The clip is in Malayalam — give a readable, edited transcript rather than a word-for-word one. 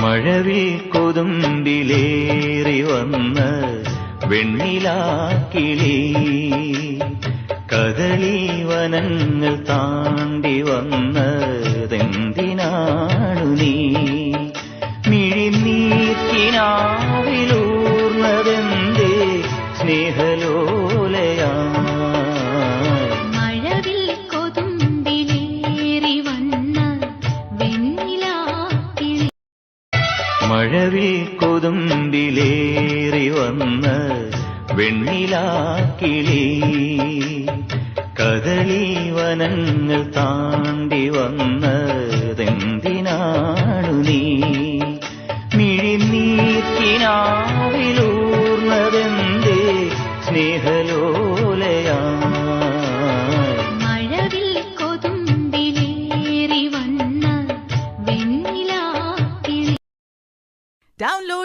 മഴവിൽ കൊതുമ്പിലേറി വന്ന് വെണ്ണിലാക്കിളി കദളി വനങ്ങൾ താണ്ടി വന്നതെന്തിനാണു നീ മിഴിനീർക്കിനാവിലൂർന്നതെന്തേ സ്നേഹലോലയാ മഴവിൽ കൊതുമ്പിലേറി വന്ന് വെണ്ണിലാക്കിളി കദളി വനങ്ങൾ താണ്ടി വന്നതെന്തിനാണു നീ മിഴിനീർക്കിനാവിലൂർന്നതെന്തേ സ്നേഹലോലയാ Download